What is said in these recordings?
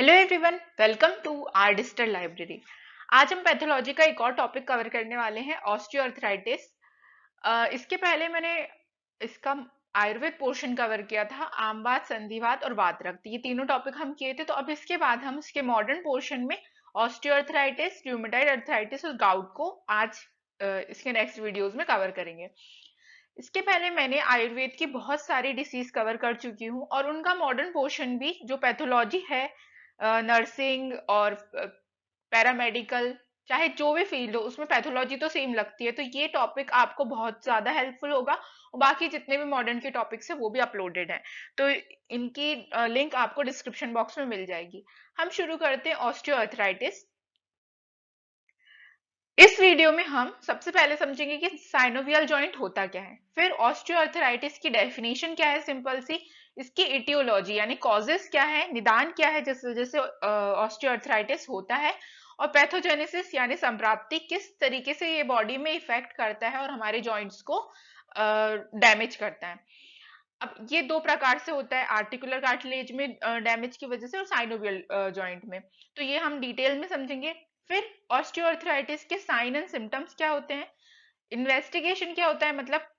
Hello everyone, welcome to our digital library. आज हम pathology का एक और टॉपिक कवर करने वाले हैं, ऑस्टियोआर्थराइटिस। इसके पहले मैंने इसका आयुर्वेद पोर्शन कवर किया था, आमवात, संधिवात और वात रक्त, ये तीनों टॉपिक हम किए थे। तो अब इसके बाद हम इसके मॉडर्न पोर्शन में ऑस्टियोआर्थराइटिस, रूमेटॉइड अर्थराइटिस और गाउट को आज इसके नेक्स्ट वीडियोस में कवर करेंगे। इसके पहले मैंने आयुर्वेद की बहुत सारी डिसीज कवर कर चुकी हूँ और उनका मॉडर्न पोर्शन भी जो पैथोलॉजी है, नर्सिंग और पैरामेडिकल, चाहे जो भी फील्ड हो उसमें पैथोलॉजी तो सेम लगती है। तो ये टॉपिक आपको बहुत ज्यादा हेल्पफुल होगा और बाकी जितने भी मॉडर्न के टॉपिक्स है वो भी अपलोडेड हैं। तो इनकी लिंक आपको डिस्क्रिप्शन बॉक्स में मिल जाएगी। हम शुरू करते हैं ऑस्टियोआर्थराइटिस। इस वीडियो में हम सबसे पहले समझेंगे कि साइनोवियल जॉइंट होता क्या है, फिर ऑस्टियोआर्थराइटिस की डेफिनेशन क्या है सिंपल सी, इसकी इटियोलॉजी यानी कॉजेस क्या है, निदान क्या है जिस वजह से ऑस्टियोआर्थराइटिस होता है, और पैथोजेनेसिस यानी संप्राप्ति, किस तरीके से ये बॉडी में इफेक्ट करता है और हमारे जॉइंट्स को डैमेज करता है। अब ये दो प्रकार से होता है, आर्टिकुलर कार्टिलेज में डैमेज की वजह से और साइनोवियल जॉइंट में। तो ये हम डिटेल में समझेंगे। फिर ऑस्टियोआर्थराइटिस के साइन एंड सिम्टम्स क्या होते हैं, इन्वेस्टिगेशन क्या होता है, मतलब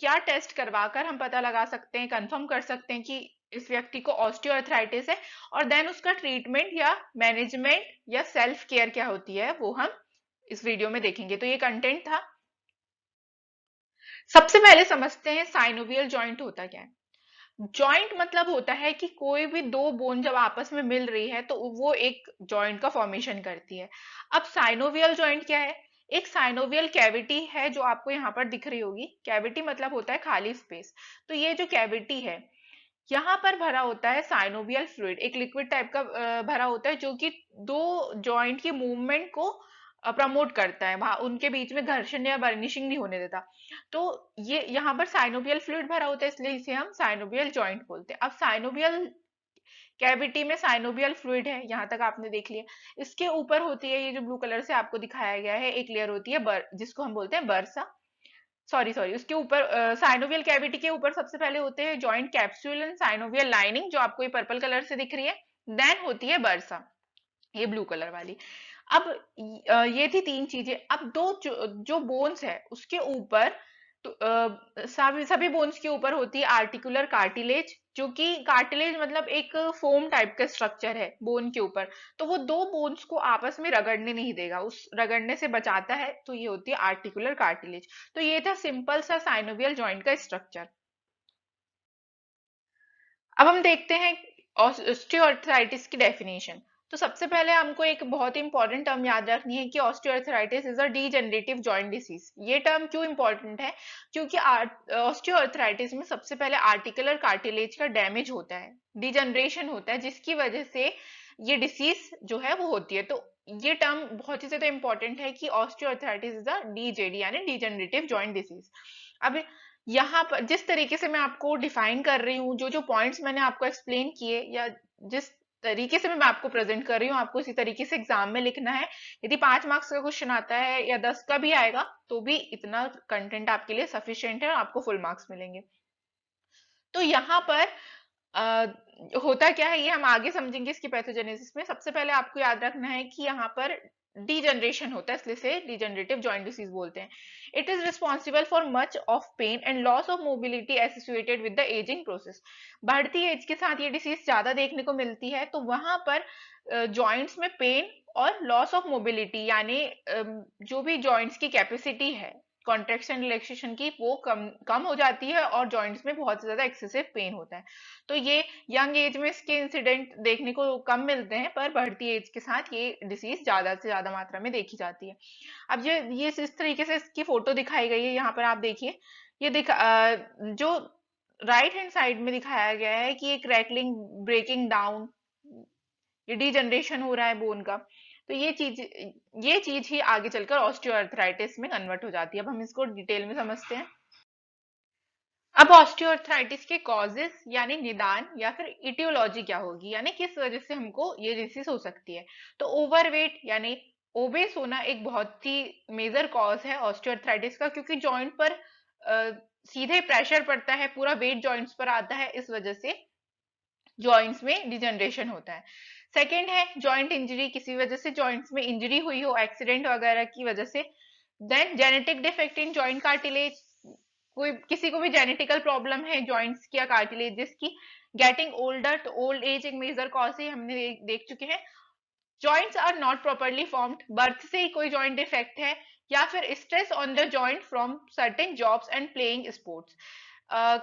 क्या टेस्ट करवाकर हम पता लगा सकते हैं, कंफर्म कर सकते हैं कि इस व्यक्ति को ऑस्टियोआर्थराइटिस है, और देन उसका ट्रीटमेंट या मैनेजमेंट या सेल्फ केयर क्या होती है वो हम इस वीडियो में देखेंगे। तो ये कंटेंट था। सबसे पहले समझते हैं साइनोवियल जॉइंट होता क्या है। जॉइंट मतलब होता है कि कोई भी दो बोन जब आपस में मिल रही है तो वो एक जॉइंट का फॉर्मेशन करती है। अब साइनोवियल जॉइंट क्या है, एक साइनोवियल कैविटी है जो आपको यहाँ पर दिख रही होगी। कैविटी मतलब होता है खाली स्पेस। तो ये जो कैविटी है यहाँ पर भरा होता है साइनोवियल फ्लूइड, एक लिक्विड टाइप का भरा होता है जो कि दो जॉइंट की मूवमेंट को प्रमोट करता है, वहां उनके बीच में घर्षण या बर्निशिंग नहीं होने देता। तो ये यहाँ पर साइनोवियल फ्लूइड भरा होता है, इसलिए इसे हम साइनोवियल जॉइंट बोलते हैं। अब साइनोवियल कैविटी में साइनोवियल फ्लूइड है, यहाँ तक आपने देख लिया। इसके ऊपर होती है, ये जो ब्लू कलर से आपको दिखाया गया है, एक लेयर होती है जिसको हम बोलते हैं बर्सा। सॉरी सॉरी, उसके ऊपर साइनोवियल कैविटी के ऊपर सबसे पहले होते हैं joint capsule and synovial lining, जो आपको ये पर्पल कलर से दिख रही है। देन होती है बर्सा, ये ब्लू कलर वाली। अब ये थी तीन चीजें। अब जो बोन्स है उसके ऊपर, तो सभी सभी बोन्स के ऊपर होती है आर्टिकुलर कार्टिलेज, जो कि कार्टिलेज मतलब एक फोम टाइप का स्ट्रक्चर है बोन के ऊपर। तो वो दो बोन्स को आपस में रगड़ने नहीं देगा, उस रगड़ने से बचाता है। तो ये होती है आर्टिकुलर कार्टिलेज। तो ये था सिंपल सा साइनोवियल जॉइंट का स्ट्रक्चर। अब हम देखते हैं ऑस्टियोआर्थराइटिस की डेफिनेशन। तो सबसे पहले हमको एक बहुत इंपॉर्टेंट टर्म याद रखनी है कि osteoarthritis is a degenerative joint disease. ये टर्म क्यों इंपॉर्टेंट है, क्योंकि ऑस्टियोआर्थराइटिस में सबसे पहले आर्टिकुलर कार्टिलेज का डैमेज होता है, डिजनरेशन होता है, जिसकी वजह से ये डिसीज जो है वो होती है। तो ये टर्म बहुत ही ज्यादा इंपॉर्टेंट है कि ऑस्टियोआर्थराइटिस इज अ डीजेडी यानी डीजेनरेटिव जॉइंट डिसीज। अब यहाँ पर जिस तरीके से मैं आपको डिफाइन कर रही हूँ, जो जो पॉइंट्स मैंने आपको एक्सप्लेन किए, या जिस तरीके से मैं आपको प्रेजेंट कर रही हूँ, आपको इसी तरीके से एग्जाम में लिखना है। यदि 5 मार्क्स का क्वेश्चन आता है या 10 का भी आएगा तो भी इतना कंटेंट आपके लिए सफिशिएंट है और आपको फुल मार्क्स मिलेंगे। तो यहाँ पर अ, होता क्या है ये हम आगे समझेंगे इसकी पैथोजेनेसिस में। सबसे पहले आपको याद रखना है कि यहाँ पर डीजनरेशन होता है, इसलिए से डीजनरेटिव जॉइंट डिसीज बोलते हैं। It is responsible for much of pain and loss of mobility associated with the ageing process. बढ़ती एज के साथ ये डिसीज ज्यादा देखने को मिलती है, तो वहां पर जॉइंट्स में पेन और लॉस ऑफ मोबिलिटी यानी जो भी जॉइंट्स की कैपेसिटी है कॉन्ट्रेक्शन रिलैक्सेशन की, वो कम कम हो जाती है और जॉइंट्स में बहुत ज्यादा एक्सेसिव पेन होता है। तो ये यंग एज में इसके इंसिडेंट देखने को कम मिलते हैं, पर बढ़ती एज के साथ ये डिसीज ज्यादा से ज्यादा मात्रा में देखी जाती है। अब ये इस तरीके से इसकी फोटो दिखाई गई है, यहाँ पर आप देखिए। ये जो राइट हैंड साइड में दिखाया गया है कि ये क्रैकलिंग, ब्रेकिंग डाउन, ये डीजनरेशन हो रहा है बोन का। तो ये चीज ही आगे चलकर ऑस्टियोआर्थराइटिस में कन्वर्ट हो जाती है। अब हम इसको डिटेल में समझते हैं। अब ऑस्टियोआर्थराइटिस के कॉजेस यानी निदान या फिर इटियोलॉजी क्या होगी, यानी किस वजह से हमको ये डिसीज हो सकती है। तो ओवरवेट यानी ओबेस होना एक बहुत ही मेजर कॉज है ऑस्टियोआर्थराइटिस का, क्योंकि जॉइंट पर सीधे प्रेशर पड़ता है, पूरा वेट जॉइंट्स पर आता है, इस वजह से जॉइंट्स में डिजनरेशन होता है। सेकेंड है जॉइंट इंजरी, किसी वजह से जॉइंट्स में इंजरी हुई हो एक्सीडेंट वगैरह की वजह से। Then genetic defect in joint cartilage, कोई किसी को भी जेनेटिकल प्रॉब्लम है जॉइंट्स की या कार्टिलेजेस की। गेटिंग ओल्डर, तो ओल्ड एज एक मेजर कॉज है, हमने देख चुके हैं। Joints are not properly formed, birth से ही कोई जॉइंट डिफेक्ट है, या फिर stress on the joint from certain jobs and playing sports.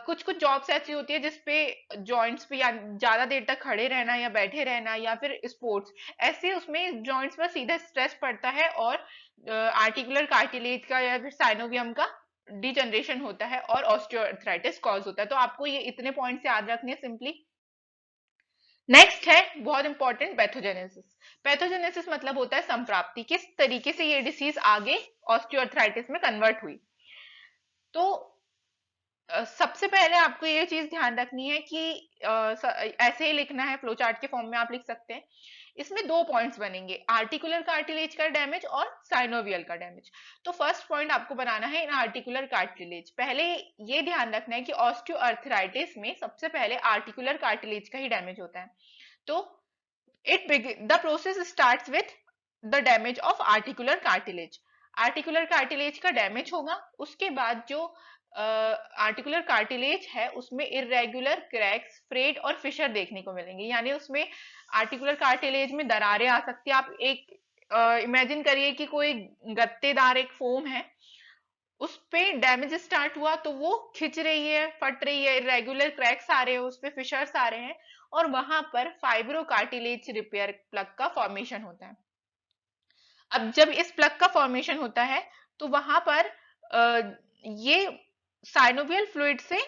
कुछ कुछ जॉब्स ऐसी होती है जिसपे जॉइंट्स पे या ज्यादा देर तक खड़े रहना या बैठे रहना या फिर स्पोर्ट्स, ऐसे उसमें जॉइंट्स पर सीधा स्ट्रेस पड़ता है और आर्टिकुलर कार्टिलेज का या फिर साइनोवियम का डिजनरेशन होता है और ऑस्टियोआर्थराइटिस कॉज होता है। तो आपको ये इतने पॉइंट्स याद रखने सिंपली। नेक्स्ट है बहुत इंपॉर्टेंट पैथोजेनेसिस। पैथोजेनेसिस मतलब होता है संप्राप्ति, किस तरीके से ये डिसीज आगे ऑस्टियोआर्थराइटिस में कन्वर्ट हुई। तो सबसे पहले आपको ये चीज ध्यान रखनी है कि ऐसे ही लिखना है, फ्लो चार्ट के फॉर्म में आप लिख सकते हैं। इसमें दो पॉइंट्स बनेंगे, आर्टिकुलर कार्टिलेज का डैमेज और साइनोवियल का डैमेज। तो फर्स्ट पॉइंट आपको बनाना है इन आर्टिकुलर कार्टिलेज। पहले ये ध्यान रखना है कि ऑस्टियोआर्थराइटिस में सबसे पहले आर्टिकुलर कार्टिलेज का ही डैमेज होता है। तो the process starts with the damage of articular cartilage। Articular cartilage का डैमेज होगा, उसके बाद जो आर्टिकुलर कार्टिलेज है उसमें इरेगुलर क्रैक्स, फ्रेड और फिशर देखने को मिलेंगे, यानी उसमें आर्टिकुलर कार्टिलेज में दरारें आ सकती है। आप एक इमेजिन करिए कि कोई गत्तेदार एक फोम है, उस पे डैमेज स्टार्ट हुआ तो वो खिंच रही है, फट रही है, इरेगुलर क्रैक्स आ रहे हैं, उस पे फिशर्स आ रहे हैं, और वहां पर फाइब्रोकार्टिलेज रिपेयर प्लग का फॉर्मेशन होता है। अब जब इस प्लग का फॉर्मेशन होता है तो वहां पर ये साइनोवियल फ्लूइड से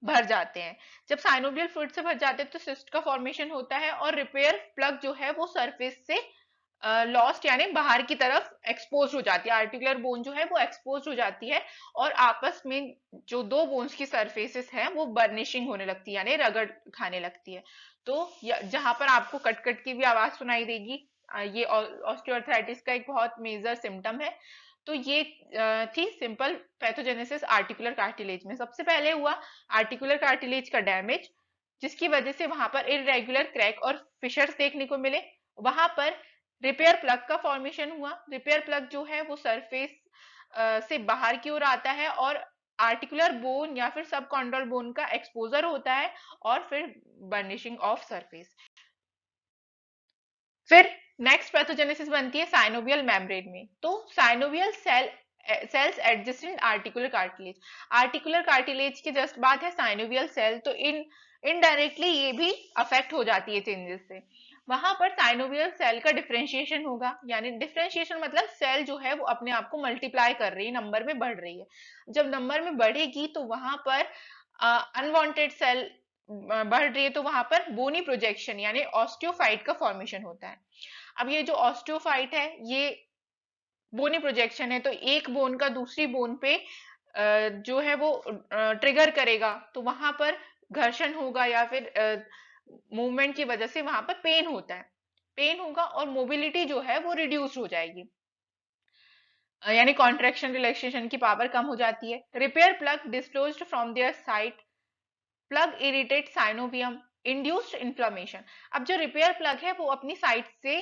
भर जाते हैं। जब साइनोवियल फ्लूइड से भर जाते हैं तो सिस्ट का फॉर्मेशन होता है और रिपेयर प्लग जो है वो सरफेस से लॉस्ट यानी बाहर की तरफ एक्सपोज हो जाती है। आर्टिकुलर बोन जो है वो एक्सपोज हो जाती है और आपस में जो दो बोन्स की सरफेसेस हैं वो बर्निशिंग होने लगती है, यानी रगड़ खाने लगती है। तो जहां पर आपको कट कट की भी आवाज सुनाई देगी, ये ऑस्टियोआर्थराइटिस का एक बहुत मेजर सिम्टम है। तो ये थी सिंपल पैथोजेनेसिस आर्टिकुलर कार्टिलेज में। सबसे पहले हुआ आर्टिकुलर कार्टिलेज का डैमेज, जिसकी वजह से वहां पर इरेगुलर क्रैक और फिशर्स देखने को मिले। वहां पर रिपेयर प्लग का फॉर्मेशन हुआ। रिपेयर प्लग जो है वो सरफेस से बाहर की ओर आता है और आर्टिकुलर बोन या फिर सब कॉन्ड्रल बोन का एक्सपोजर होता है और फिर बर्निशिंग ऑफ सरफेस। फिर नेक्स्ट पैथोजेनेसिस बनती है साइनोवियल मेम्ब्रेन में। तो synovial cells adjacent articular cartilage, articular cartilage के जस्ट बाद है साइनोवियल सेल। तो इनडायरेक्टली ये भी अफेक्ट हो जाती है चेंजेस से। वहां पर साइनोवियल सेल का डिफरेंशिएशन होगा, यानी डिफरेंशिएशन मतलब सेल जो है वो अपने आप को मल्टीप्लाई कर रही है, नंबर में बढ़ रही है। जब नंबर में बढ़ेगी तो वहां पर अनवांटेड सेल बढ़ रही है, तो वहां पर बोनी प्रोजेक्शन यानी ऑस्टियोफाइट का फॉर्मेशन होता है। अब ये जो ऑस्टियोफाइट है ये बोनी प्रोजेक्शन है, तो एक बोन का दूसरी बोन पे जो है वो ट्रिगर करेगा, तो वहां पर घर्षण होगा या फिर मूवमेंट की वजह से वहां पर पेन होता है। पेन होगा और मोबिलिटी जो है वो रिड्यूस हो जाएगी, यानी कॉन्ट्रेक्शन रिलैक्सेशन की पावर कम हो जाती है। Repair plug disclosed from their site, plug irritate synovium, induced inflammation. अब जो रिपेयर प्लग है वो अपनी साइट से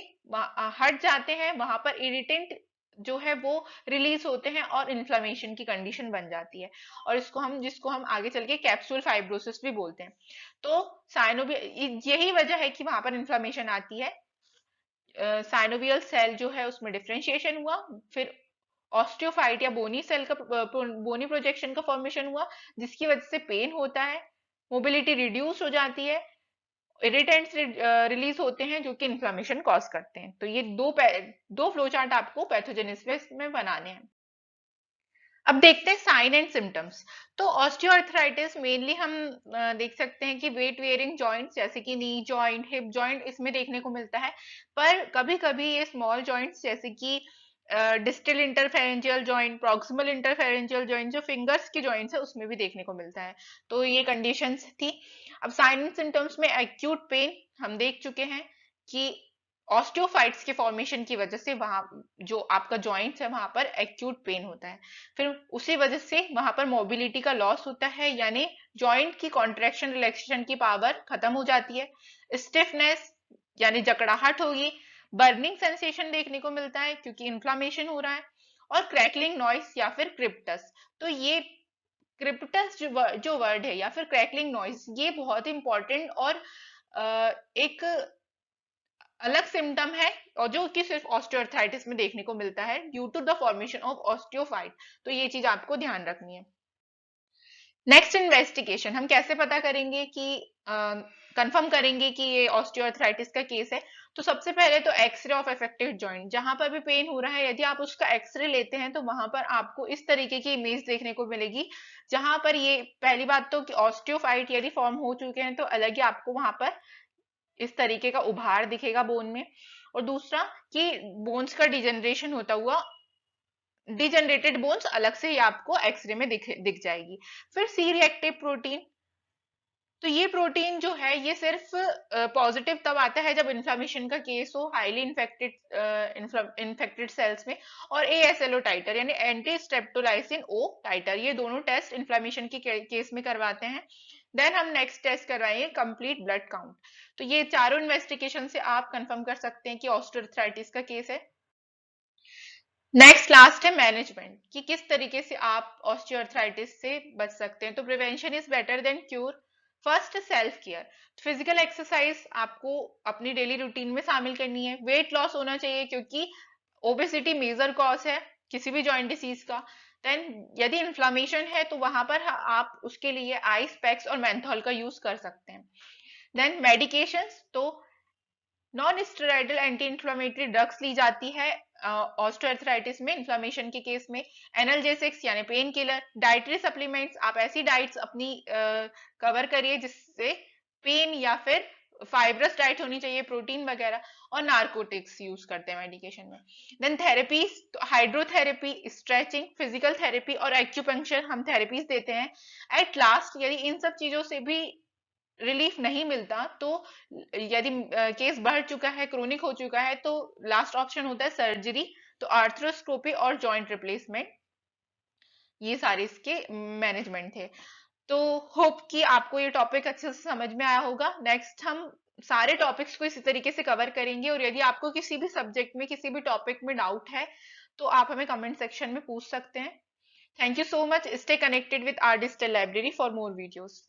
हट जाते हैं, वहां पर इरिटेंट जो है वो रिलीज होते हैं और इन्फ्लामेशन की कंडीशन बन जाती है, और जिसको हम आगे चल के कैप्सूल फाइब्रोसिस भी बोलते हैं। तो साइनोवियल, यही वजह है कि वहां पर इन्फ्लामेशन आती है। साइनोवियल सेल जो है उसमें डिफरेंशिएशन हुआ, फिर ऑस्टियोफाइट या बोनी सेल का बोनी प्रोजेक्शन का फॉर्मेशन हुआ, जिसकी वजह से पेन होता है, मोबिलिटी रिड्यूस हो जाती है, इरिटेंट्स रिलीज होते हैं जो कि इन्फ्लेमेशन कॉज करते हैं। तो ये दो फ्लो चार्ट आपको पैथोजेनेसिस में बनाने हैं। अब देखते हैं साइन एंड सिम्टम्स। तो ऑस्टियोआर्थराइटिस मेनली हम देख सकते हैं कि वेट वेयरिंग जॉइंट्स जैसे कि नी जॉइंट, हिप जॉइंट, इसमें देखने को मिलता है। पर कभी कभी ये स्मॉल जॉइंट्स जैसे कि distal interphalangeal joint, proximal interphalangeal joint, जो फिंगर्स के जॉइंट्स है उसमें भी देखने को मिलता है। तो ये कंडीशंस थी। अब साइन एंड सिम्टम्स में एक्यूट पेन हम देख चुके हैं कि ऑस्टियोफाइट्स के फॉर्मेशन की वजह से वहां जो आपका जॉइंट्स है वहां पर एक्यूट पेन होता है। फिर उसी वजह से वहां पर मोबिलिटी का लॉस होता है, यानी जॉइंट की कॉन्ट्रैक्शन रिलैक्सेशन की पावर खत्म हो जाती है। स्टिफनेस यानी जकड़ाहट होगी। बर्निंग सेंसेशन देखने को मिलता है क्योंकि इन्फ्लामेशन हो रहा है। और क्रैकलिंग नॉइस या फिर क्रिप्टस। तो ये क्रिप्टस जो वर्ड है या फिर क्रैकलिंग नॉइस, ये बहुत इंपॉर्टेंट और एक अलग सिम्टम है, और जो कि सिर्फ ऑस्टियोआर्थराइटिस में देखने को मिलता है due to the formation of osteophyte. तो ये चीज आपको ध्यान रखनी है। नेक्स्ट इन्वेस्टिगेशन हम कैसे पता करेंगे कि कंफर्म करेंगे कि ये ऑस्टियोआर्थराइटिस का केस है। तो सबसे पहले तो एक्सरे ऑफ अफेक्टेड जॉइंट, जहां पर भी पेन हो रहा है यदि आप उसका एक्सरे लेते हैं तो वहां पर आपको इस तरीके की इमेज देखने को मिलेगी, जहां पर ये पहली बात तो कि ऑस्टियोफाइट यदि फॉर्म हो चुके हैं तो अलग ही आपको वहां पर इस तरीके का उभार दिखेगा बोन में। और दूसरा कि बोन्स का डिजेनरेशन होता हुआ, डिजेनरेटेड बोन्स अलग से ही आपको एक्सरे में दिख जाएगी। फिर सी रिएक्टिव प्रोटीन, तो ये प्रोटीन जो है ये सिर्फ पॉजिटिव तब आता है जब इन्फ्लामेशन का केस हो, हाईली इन्फेक्टेड सेल्स में। और एएसएलओ टाइटर यानी एंटी स्ट्रेप्टोलाइसिन ओ टाइटर, ये दोनों टेस्ट इन्फ्लामेशन के केस में करवाते हैं। देन हम नेक्स्ट टेस्ट करवाएंगे कंप्लीट ब्लड काउंट। तो ये चारों इन्वेस्टिगेशन से आप कंफर्म कर सकते हैं कि ऑस्टियोआर्थराइटिस का केस है। नेक्स्ट लास्ट है मैनेजमेंट, कि किस तरीके से आप ऑस्टियोआर्थराइटिस से बच सकते हैं। तो prevention is better than cure. First self care, physical exercise आपको अपनी डेली रूटीन में शामिल करनी है। वेट लॉस होना चाहिए क्योंकि ओबेसिटी मेजर कॉज है किसी भी जॉइंट डिसीज का। देन यदि इन्फ्लामेशन है तो वहां पर आप उसके लिए आइस पैक्स और मेंथॉल का यूज कर सकते हैं। देन मेडिकेशंस, तो non steroidal anti inflammatory drugs ली जाती है ऑस्टियोआर्थराइटिस में, इन्फ्लेमेशन के केस में। एनाल्जेसिक्स यानी पेन किलर। डाइटरी सप्लीमेंट्स, आप ऐसी डाइट्स अपनी कवर करिए जिससे पेन या फिर फाइब्रस डाइट होनी चाहिए, प्रोटीन वगैरह। और नार्कोटिक्स यूज करते हैं मेडिकेशन में। देन थेरेपीज, तो हाइड्रोथेरेपी, स्ट्रेचिंग, फिजिकल थेरेपी और एक्यूपंक्चर हम थेरेपीज देते हैं। एट लास्ट यदि इन सब चीजों से भी रिलीफ नहीं मिलता तो यदि केस बढ़ चुका है, क्रोनिक हो चुका है, तो लास्ट ऑप्शन होता है सर्जरी। तो आर्थ्रोस्कोपी और जॉइंट रिप्लेसमेंट, ये सारे इसके मैनेजमेंट थे। तो होप कि आपको ये टॉपिक अच्छे से समझ में आया होगा। नेक्स्ट हम सारे टॉपिक्स को इसी तरीके से कवर करेंगे, और यदि आपको किसी भी सब्जेक्ट में किसी भी टॉपिक में डाउट है तो आप हमें कमेंट सेक्शन में पूछ सकते हैं। Thank you so much. Stay connected with our digital library for more videos.